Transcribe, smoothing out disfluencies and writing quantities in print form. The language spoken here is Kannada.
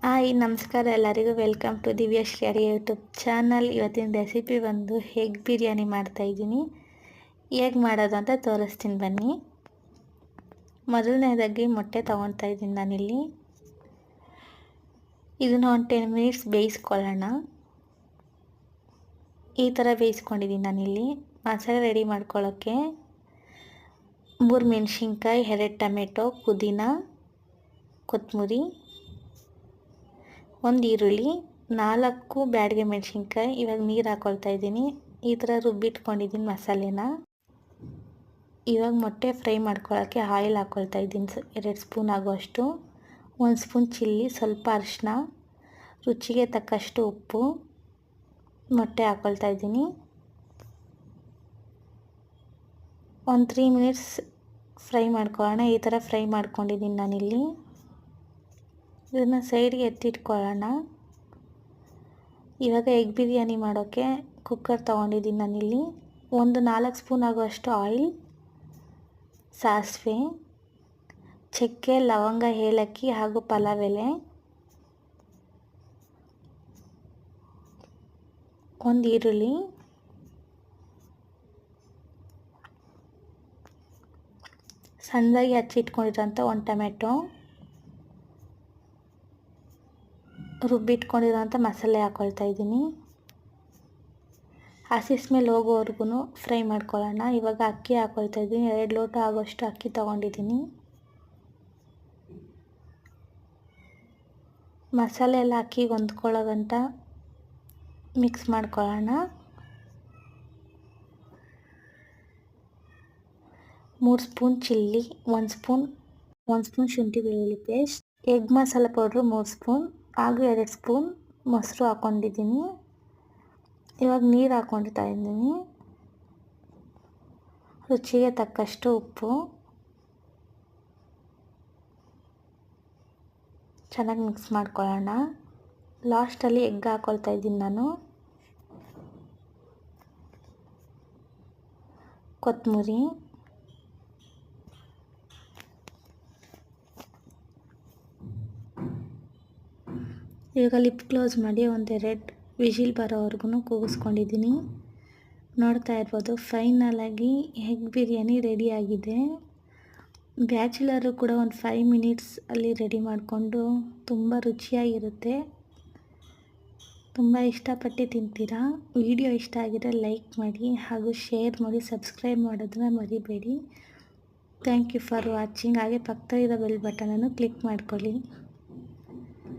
ಹಾಯ್ ನಮಸ್ಕಾರ ಎಲ್ಲರಿಗೂ ವೆಲ್ಕಮ್ ಟು ದಿವ್ಯಶ್ರೀ ಅಡಿಗೆ ಯೂಟ್ಯೂಬ್ ಚಾನಲ್. ಇವತ್ತಿನ ರೆಸಿಪಿ ಬಂದು ಎಗ್ ಬಿರಿಯಾನಿ ಮಾಡ್ತಾಯಿದ್ದೀನಿ. ಹೇಗೆ ಮಾಡೋದು ಅಂತ ತೋರಿಸ್ತೀನಿ ಬನ್ನಿ. ಮೊದಲನೇದಾಗಿ ಮೊಟ್ಟೆ ತೊಗೊಳ್ತಾ ಇದ್ದೀನಿ ನಾನಿಲ್ಲಿ. ಇದನ್ನು ಒಂದು 10 ಮಿನಿಟ್ಸ್ ಬೇಯಿಸ್ಕೊಳ್ಳೋಣ. ಈ ಥರ ಬೇಯಿಸ್ಕೊಂಡಿದ್ದೀನಿ ನಾನಿಲ್ಲಿ. ಮಸಾಲೆ ರೆಡಿ ಮಾಡ್ಕೊಳ್ಳೋಕ್ಕೆ 3 ಮೆಣಸಿನ್ಕಾಯಿ, 2 ಟೊಮೆಟೊ, ಪುದೀನ, ಕೊತ್ತಂಬರಿ, 1 ಈರುಳ್ಳಿ, 4 ಬ್ಯಾಡಗೆ ಮೆಣಸಿನ್ಕಾಯಿ. ಇವಾಗ ನೀರು ಹಾಕ್ಕೊಳ್ತಾ ಇದ್ದೀನಿ. ಈ ಥರ ರುಬ್ಬಿಟ್ಕೊಂಡಿದ್ದೀನಿ ಮಸಾಲೆನ. ಇವಾಗ ಮೊಟ್ಟೆ ಫ್ರೈ ಮಾಡ್ಕೊಳ್ಳೋಕ್ಕೆ ಆಯಿಲ್ ಹಾಕ್ಕೊಳ್ತಾ ಇದ್ದೀನಿ 2 ಸ್ಪೂನ್ ಆಗುವಷ್ಟು. 1 ಸ್ಪೂನ್ ಚಿಲ್ಲಿ, ಸ್ವಲ್ಪ ಅರಿಶಿನ, ರುಚಿಗೆ ತಕ್ಕಷ್ಟು ಉಪ್ಪು, ಮೊಟ್ಟೆ ಹಾಕ್ಕೊಳ್ತಾ ಇದ್ದೀನಿ. ಒಂದು 3 ಮಿನಿಟ್ಸ್ ಫ್ರೈ ಮಾಡ್ಕೊಳ್ಳೋಣ. ಈ ಥರ ಫ್ರೈ ಮಾಡ್ಕೊಂಡಿದ್ದೀನಿ ನಾನಿಲ್ಲಿ. ಇದನ್ನು ಸೈಡ್ಗೆ ಎತ್ತಿಟ್ಕೊಳ್ಳೋಣ. ಇವಾಗ ಎಗ್ ಬಿರಿಯಾನಿ ಮಾಡೋಕ್ಕೆ ಕುಕ್ಕರ್ ತೊಗೊಂಡಿದ್ದೀನಿ ನಾನಿಲ್ಲಿ. ಒಂದು 4 ಸ್ಪೂನ್ ಆಗುವಷ್ಟು ಆಯಿಲ್, ಸಾಸಿವೆ, ಚಕ್ಕೆ, ಲವಂಗ, ಏಲಕ್ಕಿ ಹಾಗೂ ಪಲಾವ್ ಎಲೆ, 1 ಈರುಳ್ಳಿ, ಸಣ್ಣದಾಗಿ ಹಚ್ಚಿಟ್ಕೊಂಡಿರೋಂಥ 1 ಟೊಮೆಟೊ, ರುಬ್ಬಿಟ್ಕೊಂಡಿರೋಂಥ ಮಸಾಲೆ ಹಾಕ್ಕೊಳ್ತಾ ಇದ್ದೀನಿ. ಹಸಿ ಸ್ಮೆಲ್ ಹೋಗೋವರೆಗೂ ಫ್ರೈ ಮಾಡ್ಕೊಳ್ಳೋಣ. ಇವಾಗ ಅಕ್ಕಿ ಹಾಕ್ಕೊಳ್ತಾ ಇದ್ದೀನಿ. 2 ಲೋಟ ಆಗೋಷ್ಟು ಅಕ್ಕಿ ತೊಗೊಂಡಿದ್ದೀನಿ. ಮಸಾಲೆ ಎಲ್ಲ ಅಕ್ಕಿಗೆ ಹೊಂದ್ಕೊಳ್ಳೋ ಗಂಟ ಮಿಕ್ಸ್ ಮಾಡ್ಕೊಳ್ಳೋಣ. 3 ಸ್ಪೂನ್ ಚಿಲ್ಲಿ, 1 ಸ್ಪೂನ್ ಶುಂಠಿ ಬೆಳ್ಳುಳ್ಳಿ paste, egg masala powder 3 spoon ಹಾಗೂ 2 ಸ್ಪೂನ್ ಮೊಸರು ಹಾಕ್ಕೊಂಡಿದ್ದೀನಿ. ಇವಾಗ ನೀರು ಹಾಕ್ಕೊಳ್ತಾ ಇದ್ದೀನಿ. ರುಚಿಗೆ ತಕ್ಕಷ್ಟು ಉಪ್ಪು, ಚೆನ್ನಾಗಿ ಮಿಕ್ಸ್ ಮಾಡ್ಕೊಳ್ಳೋಣ. ಲಾಸ್ಟಲ್ಲಿ ಎಗ್ ಹಾಕ್ಕೊಳ್ತಾ ಇದ್ದೀನಿ ನಾನು. ಕೊತ್ತಂಬರಿ, ಇವಾಗ ಲಿಪ್ ಕ್ಲೋಸ್ ಮಾಡಿ 1-2 ವಿಜಿಲ್ ಬರೋವರೆಗೂ ಕೂಗಿಸ್ಕೊಂಡಿದ್ದೀನಿ. ನೋಡ್ತಾ ಇರ್ಬೋದು, ಫೈನಲಾಗಿ ಎಗ್ ಬಿರಿಯಾನಿ ರೆಡಿಯಾಗಿದೆ. ಬ್ಯಾಚುಲರು ಕೂಡ ಒಂದು 5 ಮಿನಿಟ್ಸ್ ಅಲ್ಲಿ ರೆಡಿ ಮಾಡಿಕೊಂಡು ತುಂಬ ರುಚಿಯಾಗಿರುತ್ತೆ. ತುಂಬ ಇಷ್ಟಪಟ್ಟು ತಿಂತೀರಾ. ವಿಡಿಯೋ ಇಷ್ಟ ಆಗಿದ್ರೆ ಲೈಕ್ ಮಾಡಿ ಹಾಗೂ ಶೇರ್ ಮಾಡಿ, ಸಬ್ಸ್ಕ್ರೈಬ್ ಮಾಡೋದನ್ನ ಮರಿಬೇಡಿ. Thank you for watching. ಹಾಗೆ ಪಕ್ಕದಲ್ಲಿರೋ ಬೆಲ್ ಬಟನನ್ನು ಕ್ಲಿಕ್ ಮಾಡ್ಕೊಳ್ಳಿ.